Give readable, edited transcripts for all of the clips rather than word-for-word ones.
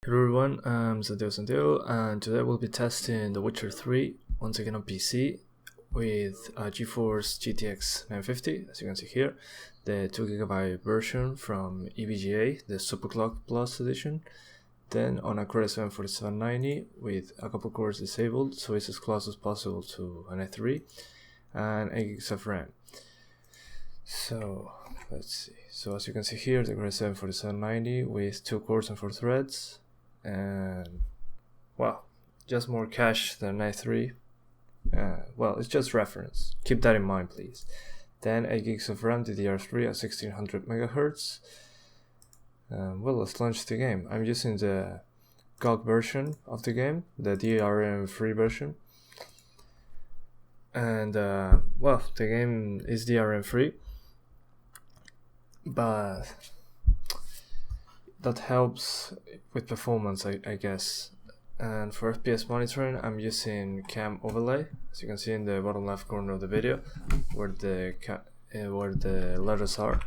Hello everyone, I'm Santiago, and today we'll be testing The Witcher 3 once again on PC with a Geforce GTX 950, as you can see here, the 2GB version from EVGA, the Superclock Plus edition, then on a Core i7-4790 with a couple cores disabled, so it's as close as possible to an i3, and 8GB of RAM. So let's see. So as you can see here, the Core i7-4790 with 2 cores and 4 threads, and well, just more cache than i3. Well, it's just reference. Keep that in mind, please. Then 8 gigs of RAM, DDR3 at 1600 MHz. Well, let's launch the game. I'm using the GOG version of the game, the DRM-free version. And well, the game is DRM-free, but that helps with performance, I guess. And for FPS monitoring, I'm using Cam Overlay, as you can see in the bottom left corner of the video, where the letters are.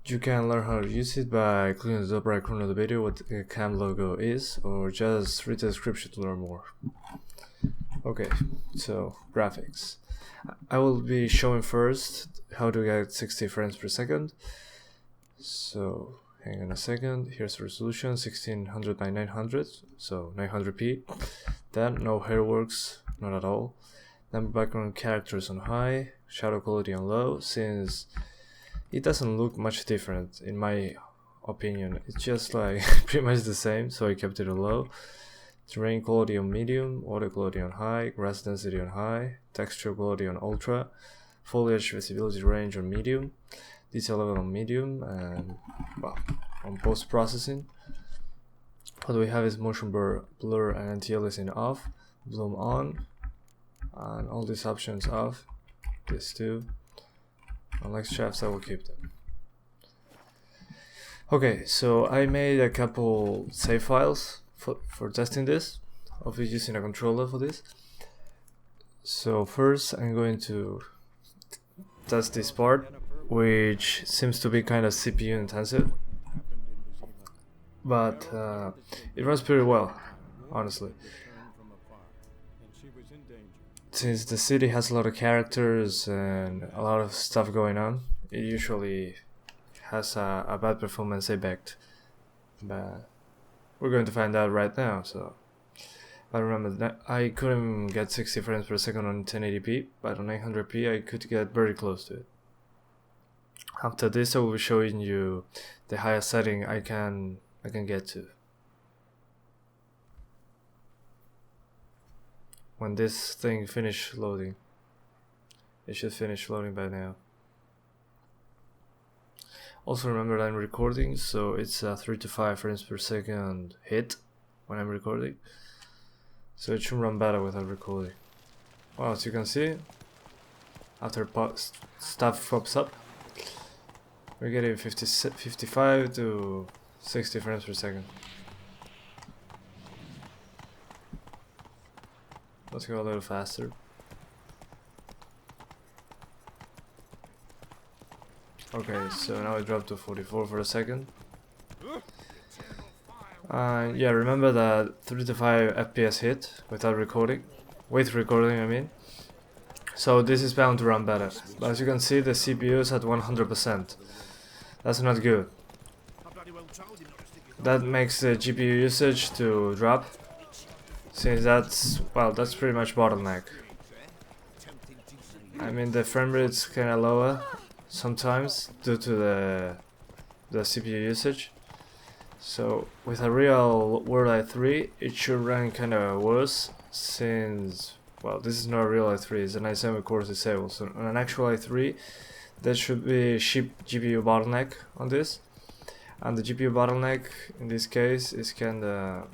You can learn how to use it by clicking the top right corner of the video what the Cam logo is, or just read the description to learn more. Okay, so graphics. I will be showing first how to get 60 frames per second. So hang on a second, here's the resolution, 1600 by 900, so 900p. Then no hairworks, not at all. Then background characters on high, shadow quality on low, since it doesn't look much different in my opinion. It's just like pretty much the same, so I kept it on low. Terrain quality on medium, audio quality on high, grass density on high, texture quality on ultra, foliage visibility range on medium, detail level on medium, and well, on post-processing. What we have is motion blur and anti-aliasing off, bloom on, and all these options off, this too. Unlike shafts, I will keep them. Okay, so I made a couple save files for testing this. I'll be using a controller for this. So first I'm going to test this part, which seems to be kind of CPU intensive, but it runs pretty well, honestly. Since the city has a lot of characters and a lot of stuff going on, it usually has a bad performance effect, but we're going to find out right now. So I remember that I couldn't get 60 frames per second on 1080p, but on 900p I could get very close to it. After this I will be showing you the highest setting I can get to. When this thing finishes loading, it should finish loading by now. Also remember that I'm recording, so it's a 3 to 5 frames per second hit when I'm recording, so it should run better without recording. Well, as you can see, after stuff pops up, we're getting 55 to 60 frames per second. Let's go a little faster. Okay, so now it dropped to 44 for a second. Yeah, remember that 3 to 5 FPS hit without recording, with recording I mean. So this is bound to run better, but as you can see the CPU is at 100%. That's not good. That makes the GPU usage to drop, since that's pretty much bottleneck. I mean the frame rate's kinda lower sometimes due to the CPU usage. So with a real world i3 it should run kinda worse, since well, this is not a real i3, it's an i7 core disabled. So on an actual i3 there should be GPU bottleneck on this, and the GPU bottleneck in this case is kinda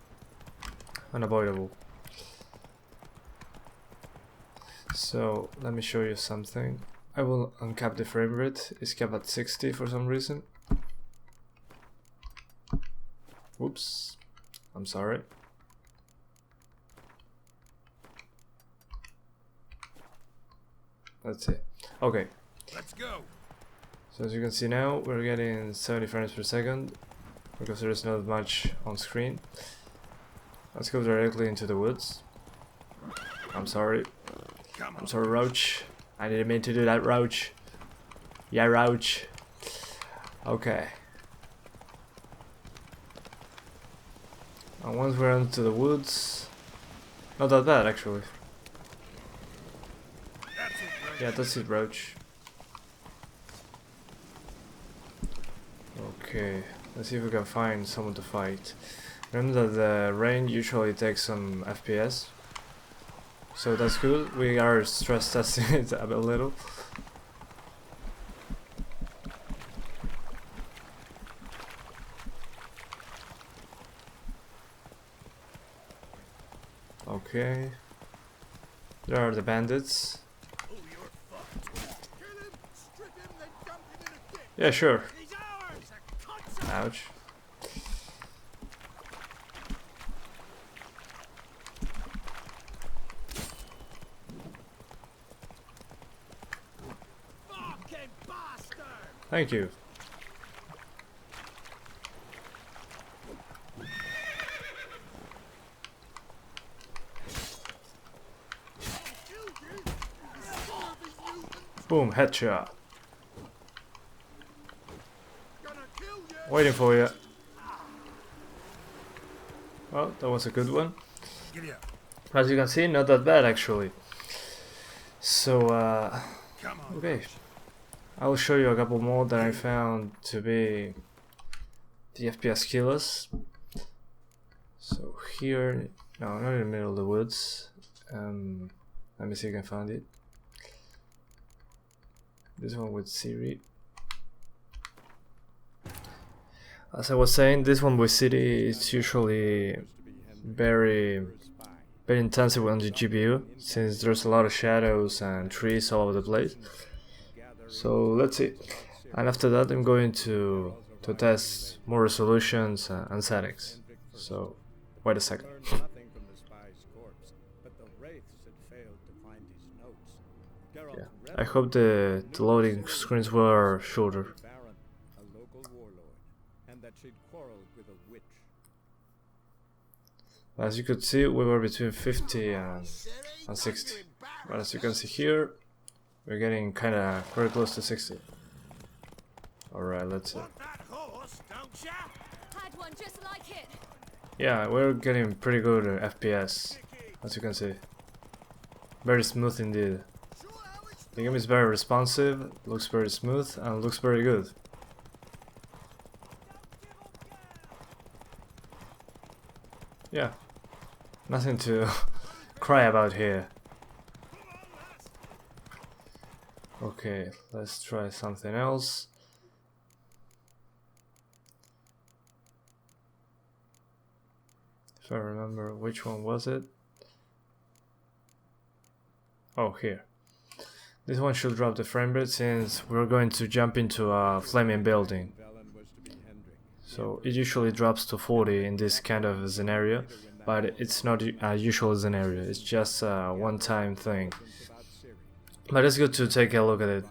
unavoidable. So let me show you something. I will uncap the frame rate, it's capped at 60 for some reason. Whoops, I'm sorry. Let's see. Okay. Let's go. So as you can see now, we're getting 70 frames per second. because there is not much on screen. Let's go directly into the woods. I'm sorry. I'm sorry, Roach. I didn't mean to do that, Roach. Yeah, Roach. Okay. And once we're into the woods, not that bad actually. Yeah, that's it, Roach. Okay, let's see if we can find someone to fight. Remember that the rain usually takes some FPS, so that's good. We are stress testing it a little. Okay, there are the bandits. Yeah, sure. Ouch. Thank you. Boom, headshot. Waiting for you. Well, that was a good one. As you can see, not that bad actually. So, okay. I will show you a couple more that I found to be the FPS killers. So here, no, not in the middle of the woods. Let me see if I can find it. This one with Siri. As I was saying, this one with City is usually very intensive on the GPU, since there's a lot of shadows and trees all over the place. So let's see. And after that I'm going to test more resolutions and settings. So wait a second. Yeah, I hope the loading screens were shorter. As you could see, we were between 50 and 60. But as you can see here, we're getting kinda very close to 60. Alright, let's see. Yeah, we're getting pretty good FPS, as you can see. Very smooth indeed. The game is very responsive, looks very smooth, and looks very good. Yeah, nothing to cry about here. Okay, let's try something else. If I remember, which one was it? Oh, here. This one should drop the frame rate since we're going to jump into a flaming building. So it usually drops to 40 in this kind of scenario, but it's not a usual scenario, it's just a one-time thing. But it's good to take a look at it.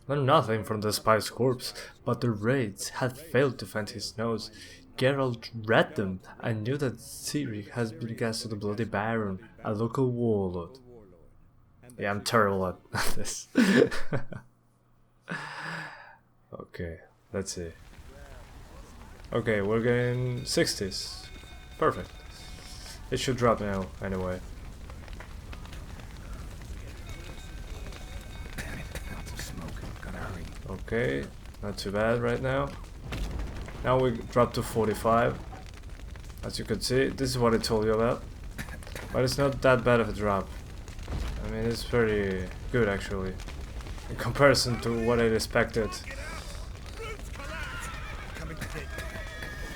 Learned nothing from the spy's corpse, but the raids had failed to find his nose. Geralt read them and knew that Ciri has been cast to the Bloody Baron, a local warlord. Yeah, I'm terrible at this. Okay, let's see. Okay, we're getting 60s. Perfect. It should drop now, anyway. Okay, not too bad right now. Now we drop to 45. As you can see, this is what I told you about. But it's not that bad of a drop. I mean, it's very good actually, in comparison to what I expected.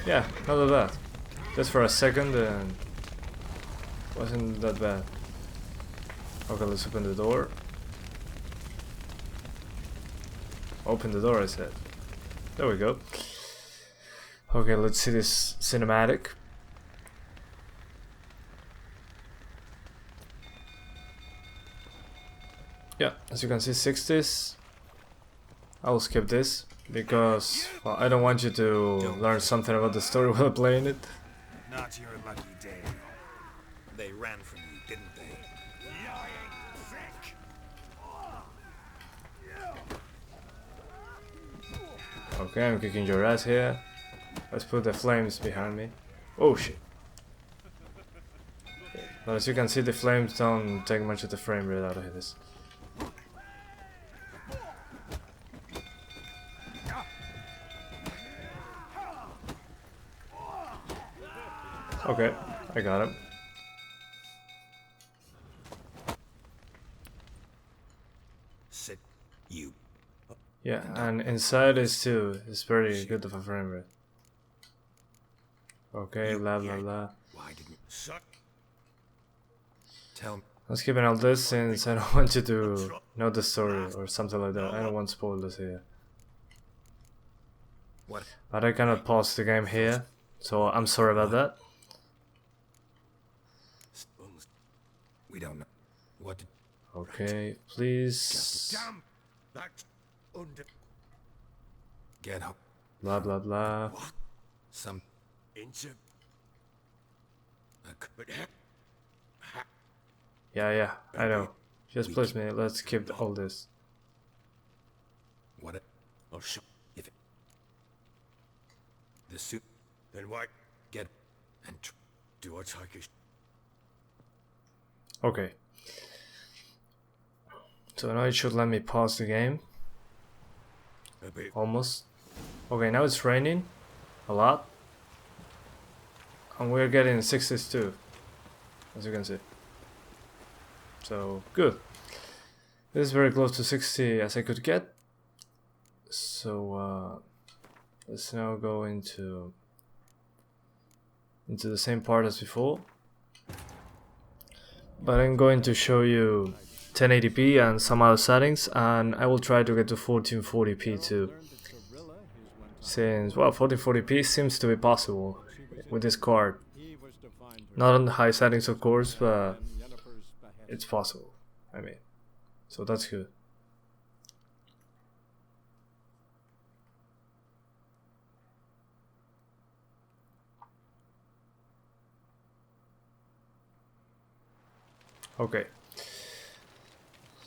Yeah, not that bad. Just for a second and wasn't that bad. Okay, let's open the door. Open the door, I said. There we go. Okay, let's see this cinematic. Yeah, as you can see, 60s. I'll skip this. because well, I don't want you to learn something about the story while playing it. Not your lucky day. They ran from you, didn't they? Okay, I'm kicking your ass here. Let's put the flames behind me. Oh shit. But as you can see, the flames don't take much of the frame rate out of this. Okay, I got him. Sit, you. Yeah, and inside is too. It's very good of a frame rate. Okay, blah blah blah. Why didn't suck? Tell me. I'm skipping all this since I don't want you to know the story or something like that. I don't want spoilers here. What? But I cannot pause the game here, so I'm sorry about that. We don't know. What did... Okay, please. Damn! That's under... Get up. Blah blah blah. What? Some... Inch... Yeah, I know. Just please me, let's skip all this. What? I'll show if it... The suit... Then why... Get... And do a Turkish... Okay. So now it should let me pause the game. Almost. Okay, now it's raining a lot. And we're getting 60s too, as you can see. So, good. This is very close to 60 as I could get. So, let's now go into the same part as before. But I'm going to show you 1080p and some other settings, and I will try to get to 1440p too. Since, well, 1440p seems to be possible with this card. Not on the high settings, of course, but it's possible. I mean, so that's good. Okay.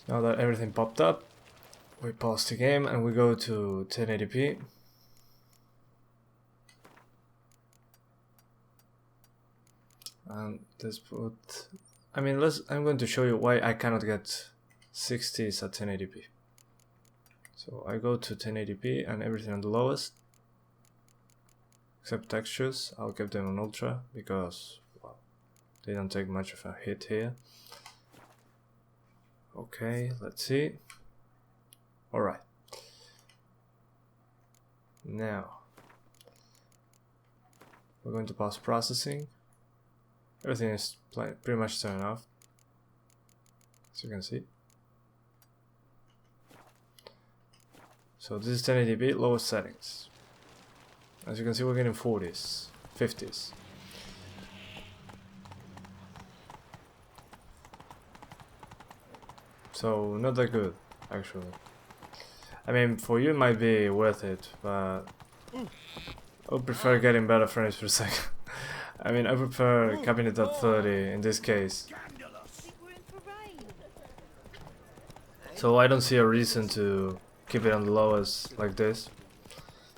Now that everything popped up, we pause the game and we go to 1080p. And let's put... I mean, I'm going to show you why I cannot get 60s at 1080p. So I go to 1080p and everything on the lowest. Except textures, I'll keep them on ultra because, well, they don't take much of a hit here. Okay, let's see. Alright. Now, we're going to pause processing. Everything is pretty much turned off, as you can see. So this is 1080p, lowest settings. As you can see, we're getting 40s, 50s. So not that good, actually. I mean, for you it might be worth it, but I would prefer getting better frames per second. I mean, I prefer capping it at 30 in this case. So I don't see a reason to keep it on the lowest like this.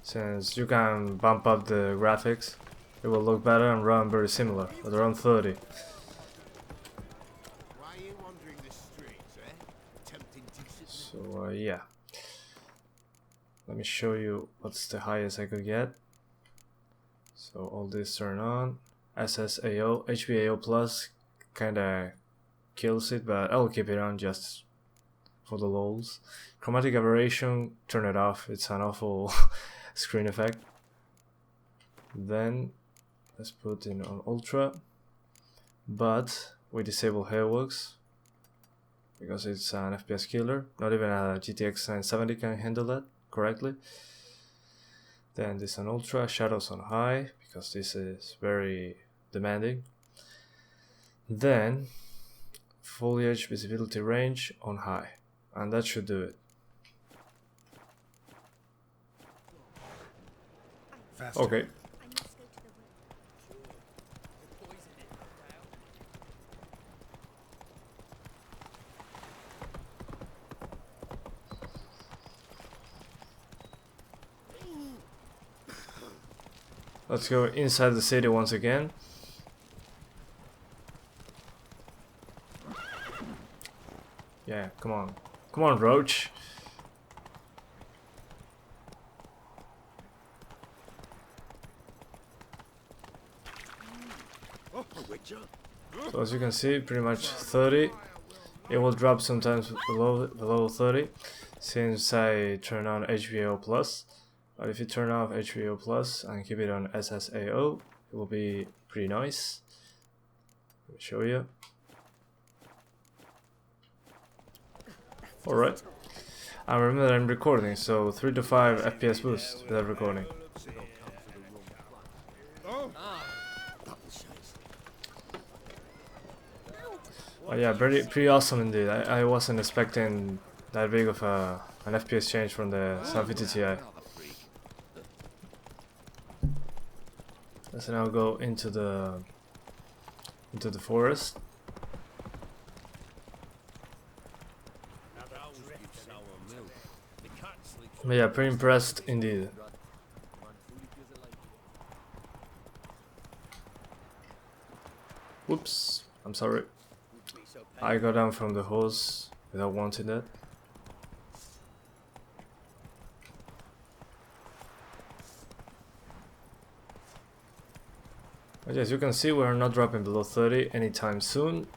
Since you can bump up the graphics, it will look better and run very similar, at around 30. So yeah. Let me show you what's the highest I could get. So all this turn on. SSAO, HBAO plus kinda kills it, but I'll keep it on just for the lols. Chromatic aberration, turn it off, it's an awful screen effect. Then let's put it on ultra, but we disable hairworks because it's an FPS killer. Not even a GTX 970 can handle that correctly. Then this on ultra, shadows on high because this is very demanding. Then foliage visibility range on high, and that should do it. Faster. Okay. I must go to the Let's go inside the city once again. Yeah, come on. Come on, Roach. So as you can see, pretty much 30. It will drop sometimes below 30 since I turn on HBAO plus. But if you turn off HBAO plus and keep it on SSAO, it will be pretty nice. Let me show you. Alright. And remember that I'm recording, so 3 to 5 FPS boost without recording. Oh yeah, pretty awesome indeed. I wasn't expecting that big of an FPS change from the 750 Ti. Let's now go into the forest. But yeah, pretty impressed indeed. Whoops, I'm sorry. I got down from the hose without wanting it. But as you can see, we're not dropping below 30 anytime soon.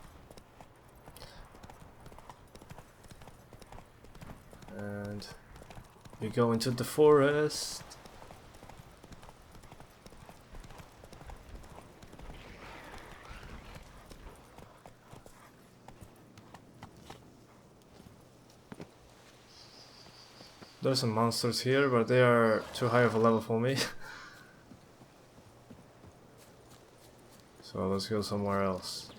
And we go into the forest. There's some monsters here, but they are too high of a level for me. So let's go somewhere else.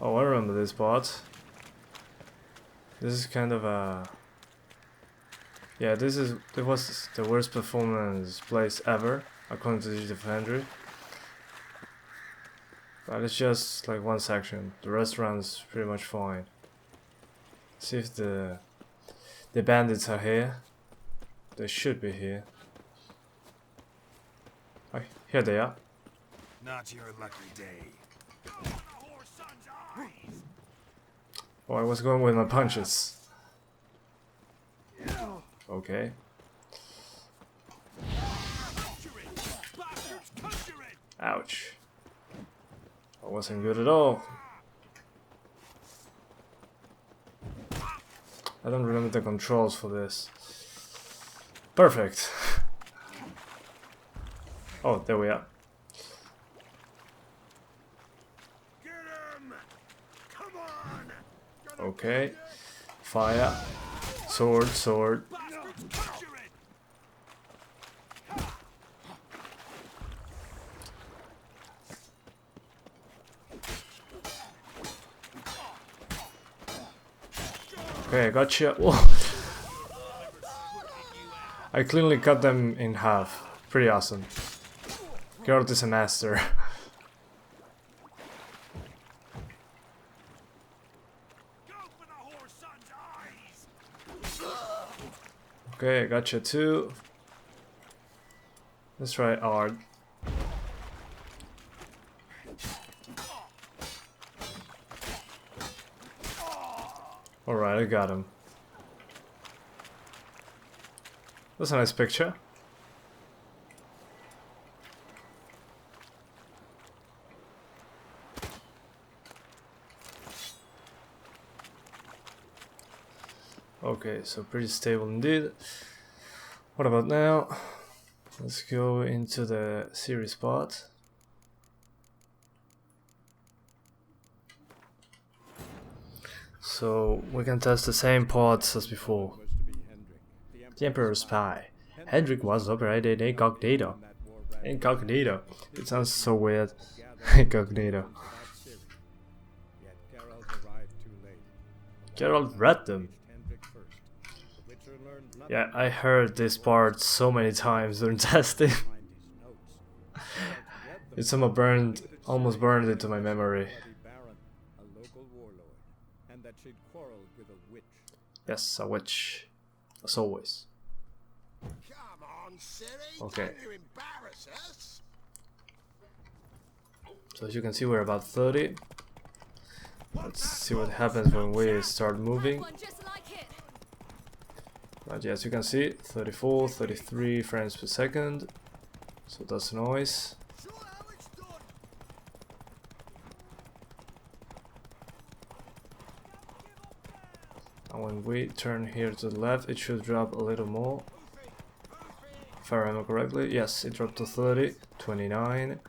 Oh, I remember this spot. This is kind of a... Yeah, it was the worst performance place ever, according to Geforce. But it's just like one section. The restaurant's pretty much fine. See if the bandits are here. They should be here. Oh, here they are. Not your lucky day. Oh, I was going with my punches. Okay. Ouch. That wasn't good at all. I don't remember the controls for this. Perfect. Oh, there we are. Okay. Fire. Sword, sword. Okay, I gotcha. Whoa. I cleanly cut them in half. Pretty awesome. Geralt is a master. Okay, I gotcha too. Let's try Ard. Alright, I got him. That's a nice picture. Okay, so pretty stable indeed. What about now? Let's go into the series spot. So we can test the same pods as before. The Emperor's Spy. Hendrik was operated incognito. Incognito. It sounds so weird. Incognito. Geralt read them. Yeah, I heard this part so many times during testing. It somehow almost burned into my memory. Yes, a witch, as always. Okay. So as you can see, we're about 30. Let's see what happens when we start moving. But yeah, as you can see, 34, 33 frames per second. So that's noise. And when we turn here to the left, it should drop a little more. If I remember correctly, yes, it dropped to 30, 29.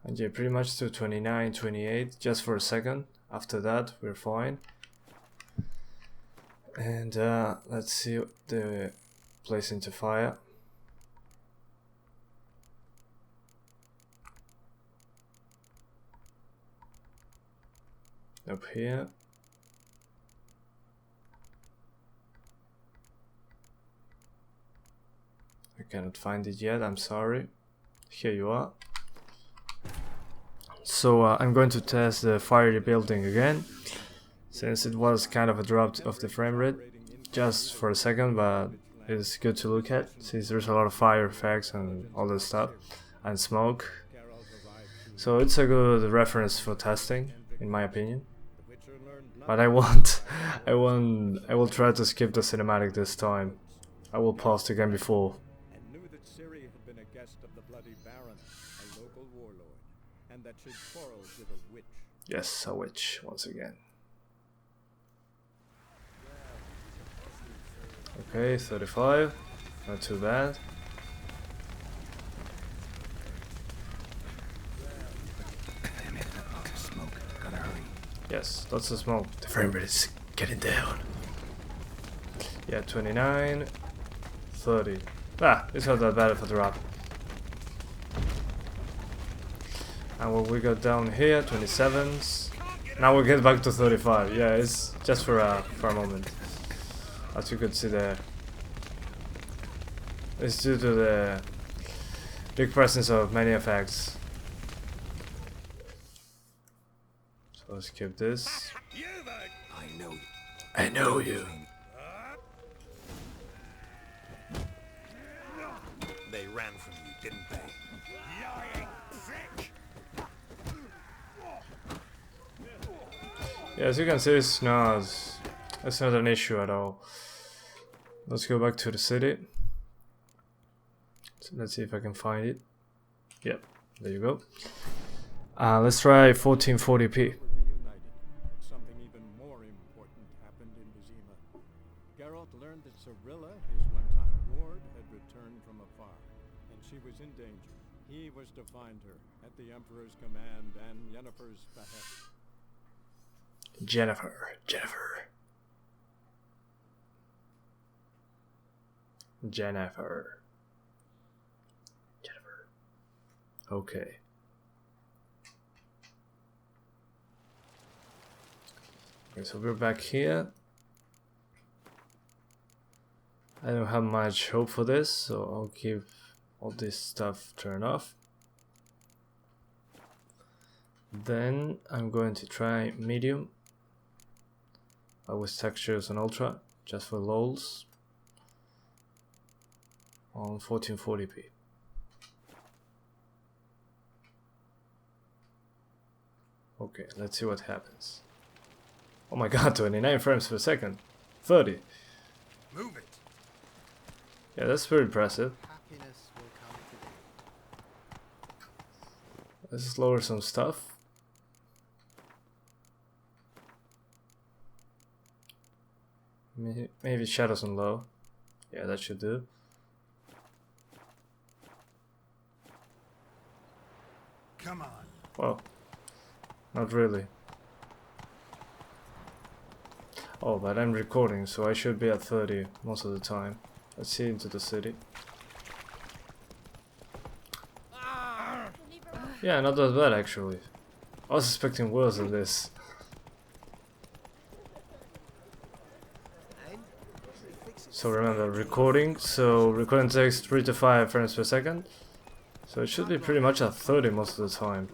And yeah, pretty much to 29, 28, just for a second. After that, we're fine. And let's see the place into fire. Up here. I cannot find it yet, I'm sorry. Here you are. So I'm going to test the fiery building again, since it was kind of a drop of the frame rate, just for a second, but it's good to look at, since there's a lot of fire effects and all this stuff, and smoke. So it's a good reference for testing, in my opinion. But I will try to skip the cinematic this time. I will pause the game before. Yes, a witch once again. Okay, 35, not too bad. Yes, lots of smoke. The frame rate is getting down. Yeah, 29, 30. Ah, it's not that bad of a drop. And when we go down here, 27s. Now we get back to 35. Yeah, it's just for a moment. As you could see there. It's due to the big presence of many effects. So let's skip this. I know you. They ran from you, didn't they? Yeah, as you can see, it's not an issue at all. Let's go back to the city. So let's see if I can find it. Yep, there you go. Let's try 1440p. Something even more important happened in Vizima. Geralt learned that Cirilla, his one-time ward, had returned from afar, and she was in danger. He was to find her at the Emperor's command and Yennefer's behest. Jennifer. Okay. Okay, so we're back here. I don't have much hope for this, so I'll keep all this stuff turned off. Then I'm going to try medium with textures and ultra, just for lols, on 1440p. Okay, let's see what happens. Oh my god, 29 frames per second. 30. Move it. Yeah, that's pretty impressive. Let's lower some stuff. Maybe shadows on low. Yeah, that should do. Come on. Well, not really. Oh, but I'm recording, so I should be at 30 most of the time. Let's see into the city. Yeah, not that bad actually. I was expecting worse than this. So remember, recording. So recording takes 3 to 5 frames per second. So it should be pretty much at 30 most of the time.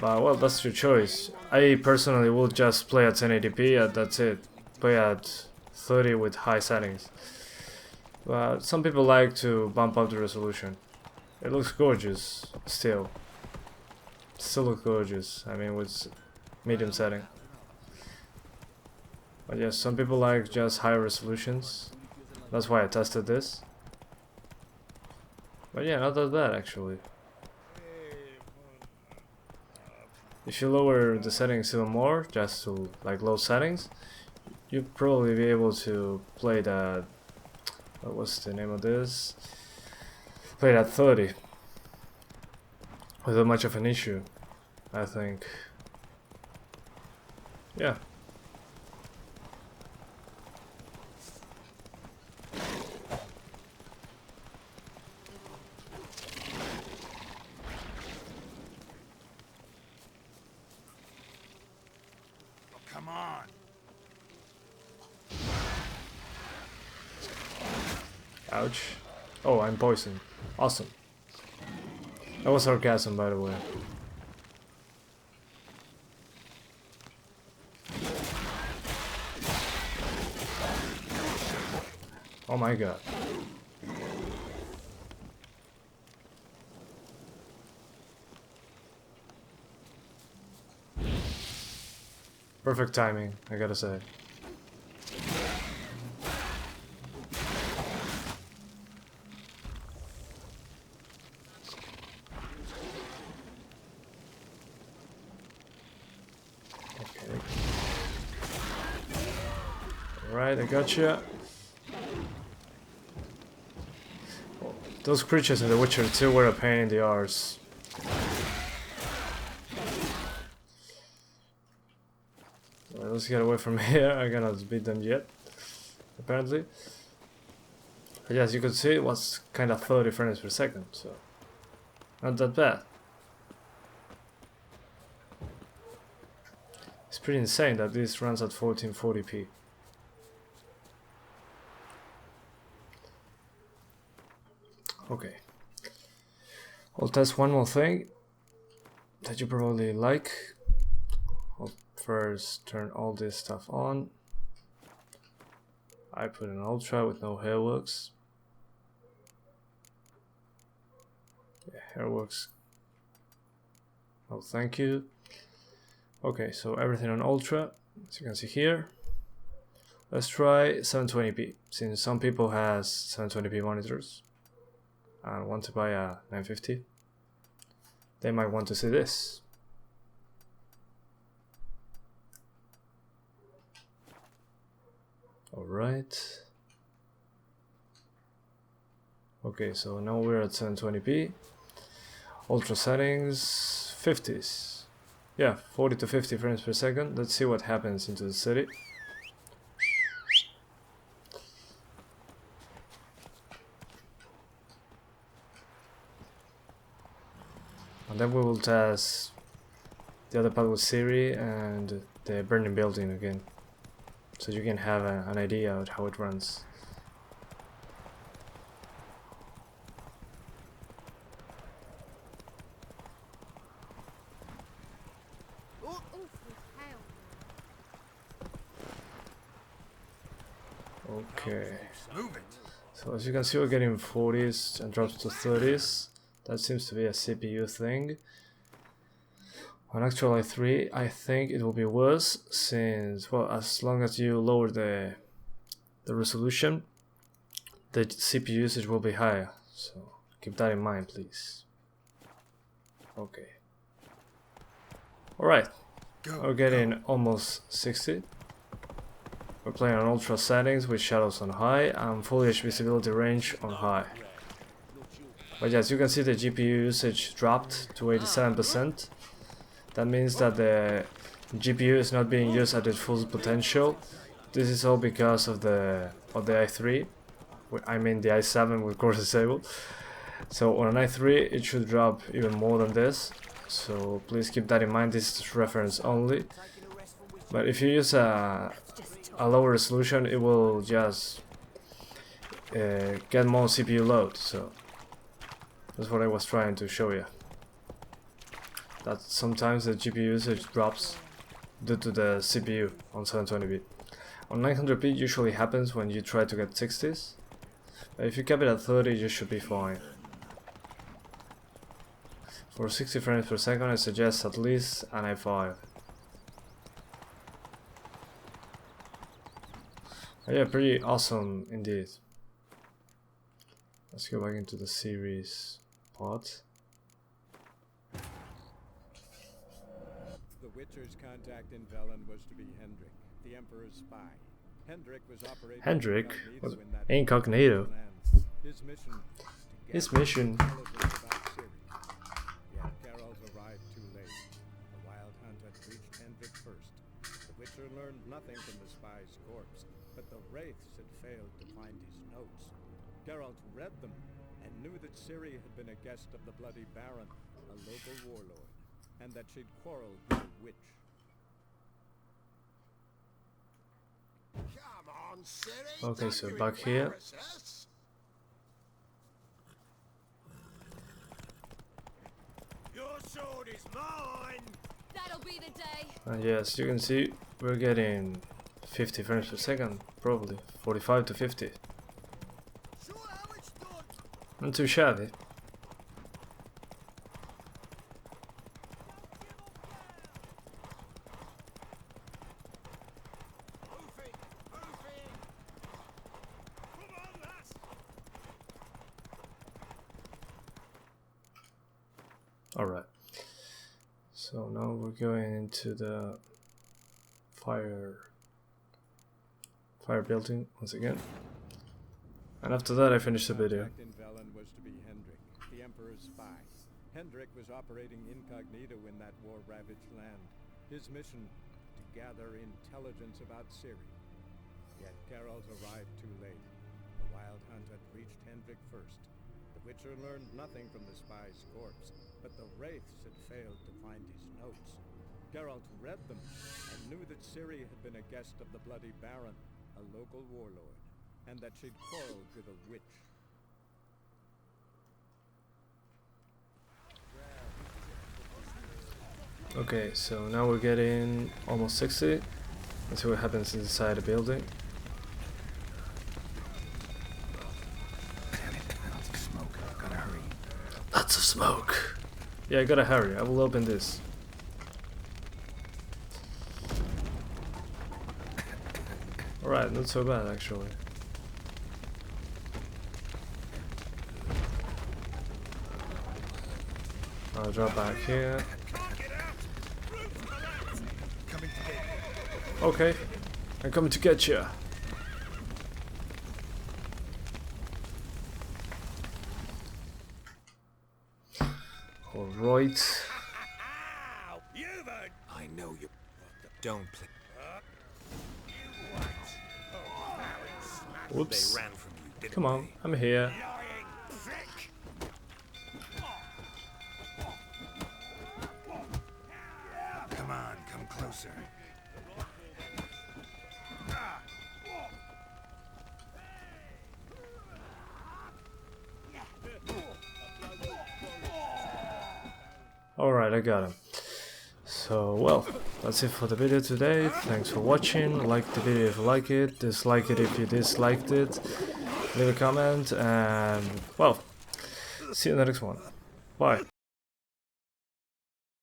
But well, that's your choice. I personally will just play at 1080p and that's it. Play at 30 with high settings. But some people like to bump up the resolution. It looks gorgeous still. Still looks gorgeous. I mean, with medium setting. But yes, some people like just higher resolutions. That's why I tested this. But yeah, not that bad actually. If you lower the settings even more, just to like low settings, you'd probably be able to play that. What's the name of this? Play that 30 without much of an issue, I think. Yeah. Come on. Ouch. Oh, I'm poisoned. Awesome. That was sarcasm, by the way. Oh my god. Perfect timing, I gotta say. Okay. Alright, I gotcha. Oh, those creatures in The Witcher 2 were a pain in the arse. Let's get away from here. I cannot beat them yet, apparently. But yes, you could see it was kind of 30 frames per second, so not that bad. It's pretty insane that this runs at 1440p. Okay. I'll test one more thing that you probably like. I'll first turn all this stuff on. I put an ultra with no hairworks. Yeah, hairworks. Oh, thank you. Okay, so everything on ultra, as you can see here. Let's try 720p, since some people has 720p monitors and want to buy a 950. They might want to see this. Alright. Okay, so now we're at 720p. Ultra settings, 50s. Yeah, 40 to 50 frames per second. Let's see what happens into the city. And then we will test the other part with Siri and the burning building again. So you can have an idea of how it runs. Okay. So as you can see, we're getting 40s and drops to 30s. That seems to be a CPU thing. On actual i3, I think it will be worse, since, well, as long as you lower the resolution, the CPU usage will be higher. So keep that in mind, please. Okay. Alright, we're getting almost 60. We're playing on ultra settings with shadows on high and full HD visibility range on high. But yes, you can see the GPU usage dropped to 87%. That means that the GPU is not being used at its full potential. This is all because of the i3. I mean the i7 with core disabled. So on an i3 it should drop even more than this. So please keep that in mind. This is reference only. But if you use a a lower resolution, it will just get more CPU load. So that's what I was trying to show you. That sometimes the GPU usage drops due to the CPU on 720p. On 900p usually happens when you try to get 60s. But if you keep it at 30, you should be fine. For 60 frames per second, I suggest at least an i5. Yeah, pretty awesome indeed. Let's go back into the series pod. The Witcher's contact in Velen was to be Hendrik, the Emperor's spy. Hendrik was operating was incognito. His mission. His mission. Yet Geralt arrived too late. The Wild Hunt had reached Hendrik first. The Witcher learned nothing from the spy's corpse, but the Wraiths had failed to find his notes. Geralt read them and knew that Ciri had been a guest of the Bloody Baron, a local warlord, and that she'd quarreled with a witch. Come on, Ciri. Okay, so back here. Your sword is mine. That'll be the day. And yes, you can see we're getting 50 frames per second, probably 45 to 50. Not too shabby. Alright, so now we're going into the fire building once again, and after that I finish the video. In Velen was to be Hendrik, the Emperor's spy. Hendrik was operating incognito in that war-ravaged land. His mission, to gather intelligence about Ciri. Yet Geralt arrived too late. The Wild Hunt had reached Hendrik first. The Witcher learned nothing from the spy's corpse, but the Wraiths had failed to find his notes. Geralt read them and knew that Ciri had been a guest of the Bloody Baron, a local warlord, and that she'd quarreled with a witch. Okay, so now we're getting almost 60. Let's see what happens inside the building. Damn it, lots of smoke. Gotta hurry. Lots of smoke. Yeah, I gotta hurry. I will open this. Alright, not so bad actually. I'll drop back here. Okay, I'm coming to get you. Alright. I know you. Don't play. Whoops. They ran from you, didn't Come on, I'm here. Come on, come closer. Alright, I got him. So, well, that's it for the video today. Thanks for watching. Like the video if you like it, dislike it if you disliked it, leave a comment, and, well, see you in the next one. Bye.